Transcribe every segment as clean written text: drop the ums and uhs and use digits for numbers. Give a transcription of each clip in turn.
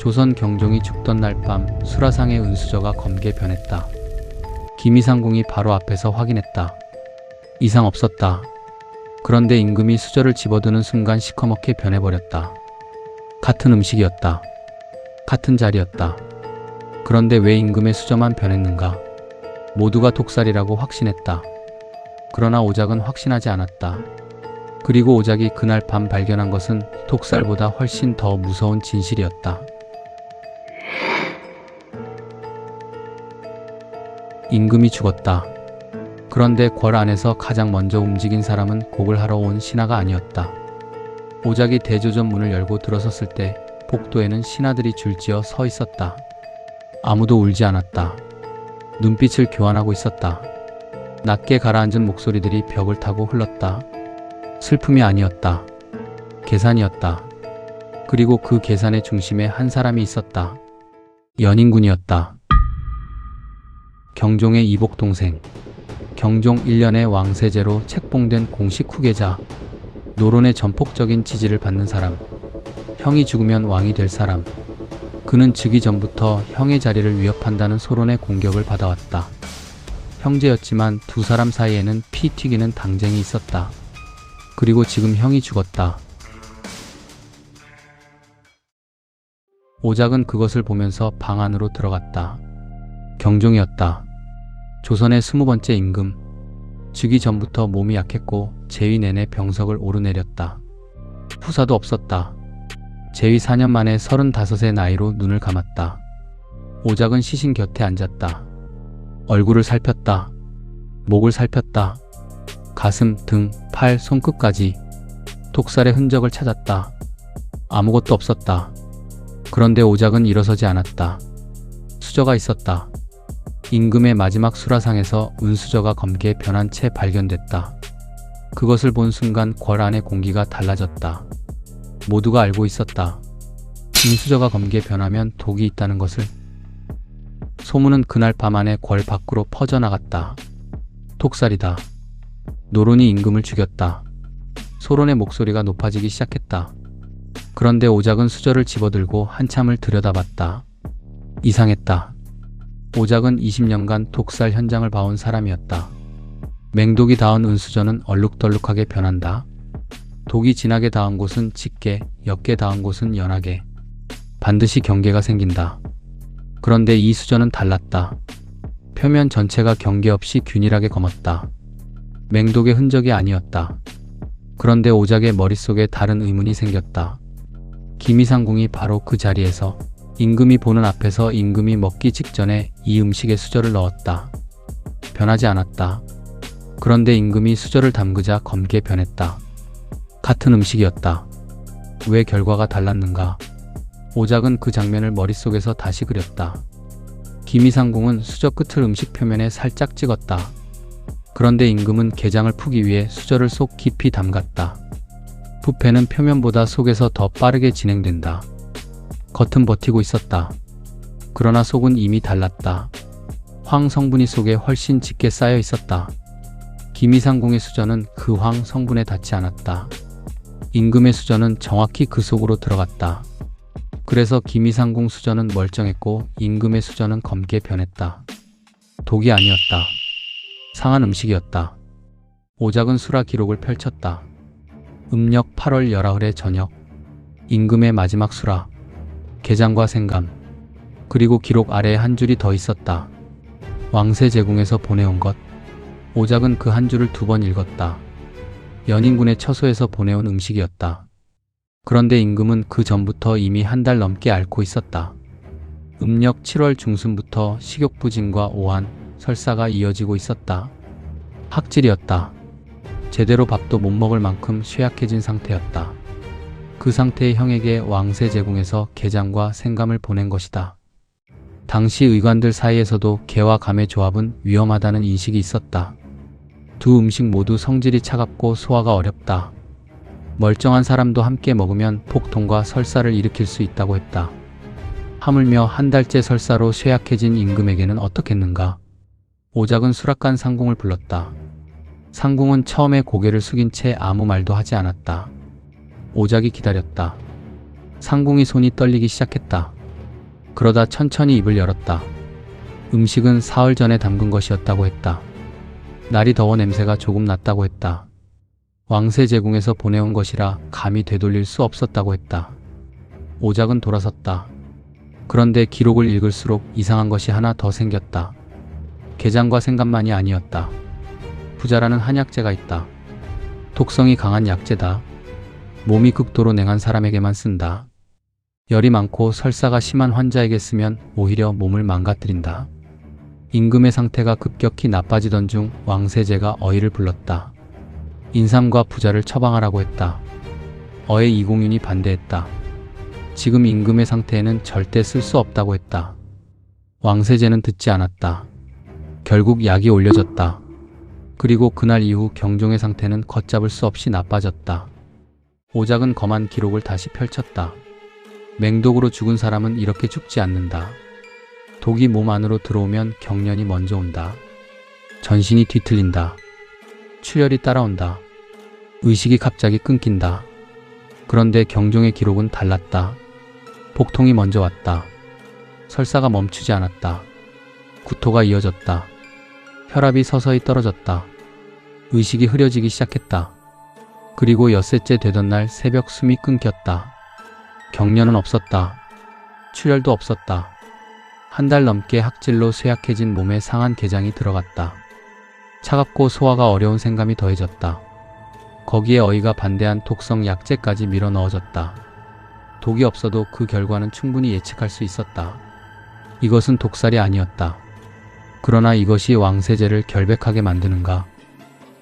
조선 경종이 죽던 날 밤 수라상의 은수저가 검게 변했다. 김이상궁이 바로 앞에서 확인했다. 이상 없었다. 그런데 임금이 수저를 집어드는 순간 시커멓게 변해버렸다. 같은 음식이었다. 같은 자리였다. 그런데 왜 임금의 수저만 변했는가? 모두가 독살이라고 확신했다. 그러나 오작은 확신하지 않았다. 그리고 오작이 그날 밤 발견한 것은 독살보다 훨씬 더 무서운 진실이었다. 임금이 죽었다. 그런데 궐 안에서 가장 먼저 움직인 사람은 곡을 하러 온 신하가 아니었다. 오작이 대조전 문을 열고 들어섰을 때 복도에는 신하들이 줄지어 서 있었다. 아무도 울지 않았다. 눈빛을 교환하고 있었다. 낮게 가라앉은 목소리들이 벽을 타고 흘렀다. 슬픔이 아니었다. 계산이었다. 그리고 그 계산의 중심에 한 사람이 있었다. 연인군이었다. 경종의 이복 동생. 경종 1년의 왕세제로 책봉된 공식 후계자. 노론의 전폭적인 지지를 받는 사람. 형이 죽으면 왕이 될 사람. 그는 즉위 전부터 형의 자리를 위협한다는 소론의 공격을 받아왔다. 형제였지만 두 사람 사이에는 피 튀기는 당쟁이 있었다. 그리고 지금 형이 죽었다. 오작은 그것을 보면서 방 안으로 들어갔다. 경종이었다. 조선의 20번째 임금. 즉위 전부터 몸이 약했고 재위 내내 병석을 오르내렸다. 후사도 없었다. 재위 4년 만에 35의 나이로 눈을 감았다. 오작은 시신 곁에 앉았다. 얼굴을 살폈다. 목을 살폈다. 가슴, 등, 팔, 손끝까지 독살의 흔적을 찾았다. 아무것도 없었다. 그런데 오작은 일어서지 않았다. 수저가 있었다. 임금의 마지막 수라상에서 은수저가 검게 변한 채 발견됐다. 그것을 본 순간 궐 안의 공기가 달라졌다. 모두가 알고 있었다. 은수저가 검게 변하면 독이 있다는 것을. 소문은 그날 밤 안에 궐 밖으로 퍼져나갔다. 독살이다. 노론이 임금을 죽였다. 소론의 목소리가 높아지기 시작했다. 그런데 오작은 수저를 집어들고 한참을 들여다봤다. 이상했다. 오작은 20년간 독살 현장을 봐온 사람이었다. 맹독이 닿은 은수저는 얼룩덜룩하게 변한다. 독이 진하게 닿은 곳은 짙게, 옅게 닿은 곳은 연하게. 반드시 경계가 생긴다. 그런데 이 수저는 달랐다. 표면 전체가 경계 없이 균일하게 검었다. 맹독의 흔적이 아니었다. 그런데 오작의 머릿속에 다른 의문이 생겼다. 김이상궁이 바로 그 자리에서 임금이 보는 앞에서 임금이 먹기 직전에 이 음식에 수저를 넣었다. 변하지 않았다. 그런데 임금이 수저를 담그자 검게 변했다. 같은 음식이었다. 왜 결과가 달랐는가? 오작은 그 장면을 머릿속에서 다시 그렸다. 김이상궁은 수저 끝을 음식 표면에 살짝 찍었다. 그런데 임금은 게장을 푸기 위해 수저를 속 깊이 담갔다. 부패는 표면보다 속에서 더 빠르게 진행된다. 겉은 버티고 있었다. 그러나 속은 이미 달랐다. 황 성분이 속에 훨씬 짙게 쌓여 있었다. 김이상궁의 수저는 그 황 성분에 닿지 않았다. 임금의 수저는 정확히 그 속으로 들어갔다. 그래서 김이상궁 수저는 멀쩡했고 임금의 수저는 검게 변했다. 독이 아니었다. 상한 음식이었다. 오작은 수라 기록을 펼쳤다. 음력 8월 19일의 저녁. 임금의 마지막 수라. 게장과 생감. 그리고 기록 아래에 한 줄이 더 있었다. 왕세제궁에서 보내온 것. 오작은 그 한 줄을 2번 읽었다. 연인군의 처소에서 보내온 음식이었다. 그런데 임금은 그 전부터 이미 한 달 넘게 앓고 있었다. 음력 7월 중순부터 식욕부진과 오한, 설사가 이어지고 있었다. 학질이었다. 제대로 밥도 못 먹을 만큼 쇠약해진 상태였다. 그 상태의 형에게 왕세제궁에서 게장과 생감을 보낸 것이다. 당시 의관들 사이에서도 게와 감의 조합은 위험하다는 인식이 있었다. 두 음식 모두 성질이 차갑고 소화가 어렵다. 멀쩡한 사람도 함께 먹으면 폭통과 설사를 일으킬 수 있다고 했다. 하물며 한 달째 설사로 쇠약해진 임금에게는 어떻겠는가? 오작은 수락관 상궁을 불렀다. 상궁은 처음에 고개를 숙인 채 아무 말도 하지 않았다. 오작이 기다렸다. 상궁이 손이 떨리기 시작했다. 그러다 천천히 입을 열었다. 음식은 사흘 전에 담근 것이었다고 했다. 날이 더워 냄새가 조금 났다고 했다. 왕세 제궁에서 보내온 것이라 감히 되돌릴 수 없었다고 했다. 오작은 돌아섰다. 그런데 기록을 읽을수록 이상한 것이 하나 더 생겼다. 게장과 생강만이 아니었다. 부자라는 한약재가 있다. 독성이 강한 약재다. 몸이 극도로 냉한 사람에게만 쓴다. 열이 많고 설사가 심한 환자에게 쓰면 오히려 몸을 망가뜨린다. 임금의 상태가 급격히 나빠지던 중 왕세제가 어이를 불렀다. 인삼과 부자를 처방하라고 했다. 어의 이공윤이 반대했다. 지금 임금의 상태에는 절대 쓸 수 없다고 했다. 왕세제는 듣지 않았다. 결국 약이 올려졌다. 그리고 그날 이후 경종의 상태는 걷잡을 수 없이 나빠졌다. 오작은 검한 기록을 다시 펼쳤다. 맹독으로 죽은 사람은 이렇게 죽지 않는다. 독이 몸 안으로 들어오면 경련이 먼저 온다. 전신이 뒤틀린다. 출혈이 따라온다. 의식이 갑자기 끊긴다. 그런데 경종의 기록은 달랐다. 복통이 먼저 왔다. 설사가 멈추지 않았다. 구토가 이어졌다. 혈압이 서서히 떨어졌다. 의식이 흐려지기 시작했다. 그리고 엿새째 되던 날 새벽 숨이 끊겼다. 경련은 없었다. 출혈도 없었다. 한 달 넘게 학질로 쇠약해진 몸에 상한 게장이 들어갔다. 차갑고 소화가 어려운 생감이 더해졌다. 거기에 어이가 반대한 독성 약재까지 밀어 넣어졌다. 독이 없어도 그 결과는 충분히 예측할 수 있었다. 이것은 독살이 아니었다. 그러나 이것이 왕세제를 결백하게 만드는가?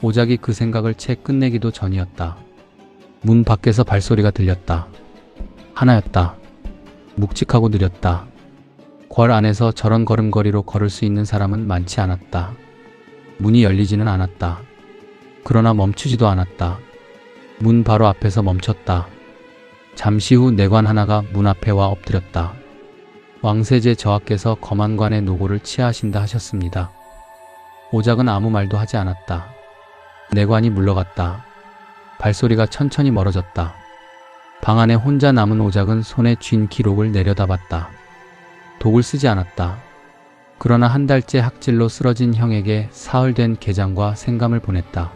오작이 그 생각을 채 끝내기도 전이었다. 문 밖에서 발소리가 들렸다. 하나였다. 묵직하고 느렸다. 궐 안에서 저런 걸음걸이로 걸을 수 있는 사람은 많지 않았다. 문이 열리지는 않았다. 그러나 멈추지도 않았다. 문 바로 앞에서 멈췄다. 잠시 후 내관 하나가 문 앞에 와 엎드렸다. 왕세제 저하께서 검안관의 노고를 취하신다 하셨습니다. 오작은 아무 말도 하지 않았다. 내관이 물러갔다. 발소리가 천천히 멀어졌다. 방 안에 혼자 남은 오작은 손에 쥔 기록을 내려다봤다. 독을 쓰지 않았다. 그러나 한 달째 학질로 쓰러진 형에게 사흘 된 게장과 생감을 보냈다.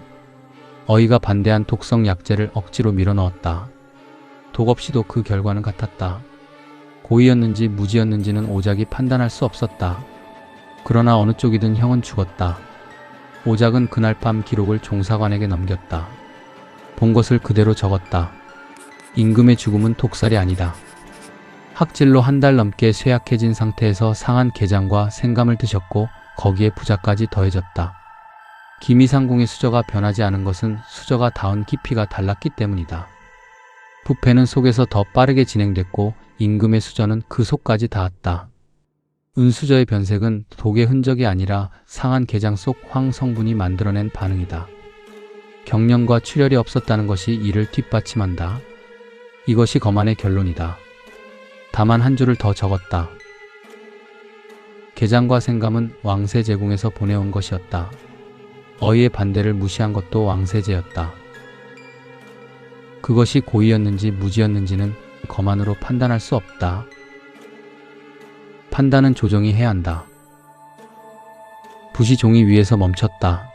어이가 반대한 독성 약재를 억지로 밀어넣었다. 독 없이도 그 결과는 같았다. 고의였는지 무지였는지는 오작이 판단할 수 없었다. 그러나 어느 쪽이든 형은 죽었다. 오작은 그날 밤 기록을 종사관에게 넘겼다. 본 것을 그대로 적었다. 임금의 죽음은 독살이 아니다. 학질로 한 달 넘게 쇠약해진 상태에서 상한 게장과 생감을 드셨고 거기에 부자까지 더해졌다. 기미상궁의 수저가 변하지 않은 것은 수저가 닿은 깊이가 달랐기 때문이다. 부패는 속에서 더 빠르게 진행됐고 임금의 수저는 그 속까지 닿았다. 은수저의 변색은 독의 흔적이 아니라 상한 게장 속 황 성분이 만들어낸 반응이다. 경련과 출혈이 없었다는 것이 이를 뒷받침한다. 이것이 검안의 결론이다. 다만 한 줄을 더 적었다. 게장과 생감은 왕세제궁에서 보내온 것이었다. 어이의 반대를 무시한 것도 왕세제였다. 그것이 고의였는지 무지였는지는 검안으로 판단할 수 없다. 판단은 조정이 해야 한다. 붓이 종이 위에서 멈췄다.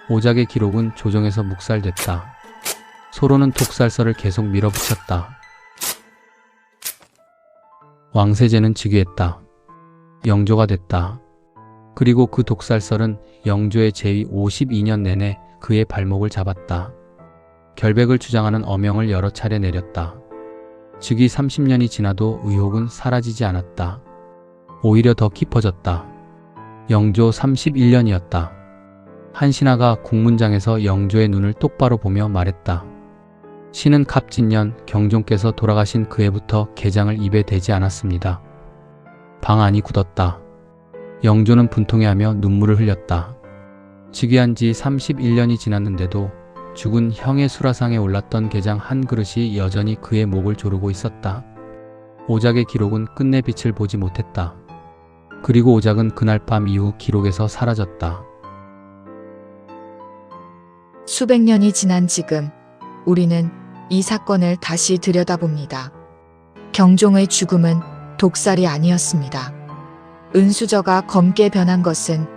오작의 기록은 조정에서 묵살됐다. 소로는 독살서를 계속 밀어붙였다. 왕세제는 즉위했다. 영조가 됐다. 그리고 그 독살설은 영조의 제위 52년 내내 그의 발목을 잡았다. 결백을 주장하는 어명을 여러 차례 내렸다. 즉위 30년이 지나도 의혹은 사라지지 않았다. 오히려 더 깊어졌다. 영조 31년이었다. 한 신하가 국문장에서 영조의 눈을 똑바로 보며 말했다. 신은 갑진년 경종께서 돌아가신 그 해부터 게장을 입에 대지 않았습니다. 방 안이 굳었다. 영조는 분통해하며 눈물을 흘렸다. 즉위한 지 31년이 지났는데도 죽은 형의 수라상에 올랐던 게장 한 그릇이 여전히 그의 목을 조르고 있었다. 오작의 기록은 끝내 빛을 보지 못했다. 그리고 오작은 그날 밤 이후 기록에서 사라졌다. 수백 년이 지난 지금 우리는 이 사건을 다시 들여다봅니다. 경종의 죽음은 독살이 아니었습니다. 은수저가 검게 변한 것은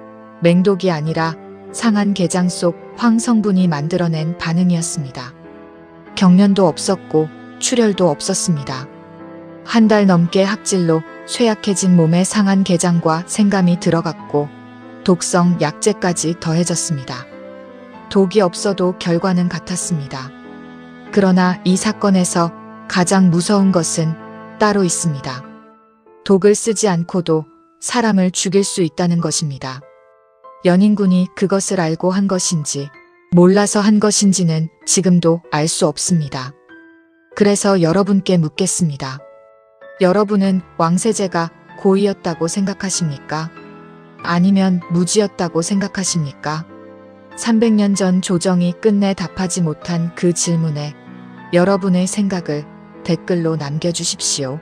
맹독이 아니라 상한 게장 속 황성분이 만들어낸 반응이었습니다. 경련도 없었고 출혈도 없었습니다. 한 달 넘게 학질로 쇠약해진 몸에 상한 게장과 생감이 들어갔고 독성 약재까지 더해졌습니다. 독이 없어도 결과는 같았습니다. 그러나 이 사건에서 가장 무서운 것은 따로 있습니다. 독을 쓰지 않고도 사람을 죽일 수 있다는 것입니다. 연인군이 그것을 알고 한 것인지 몰라서 한 것인지는 지금도 알 수 없습니다. 그래서 여러분께 묻겠습니다. 여러분은 왕세제가 고의였다고 생각하십니까? 아니면 무지였다고 생각하십니까? 300년 전 조정이 끝내 답하지 못한 그 질문에 여러분의 생각을 댓글로 남겨주십시오.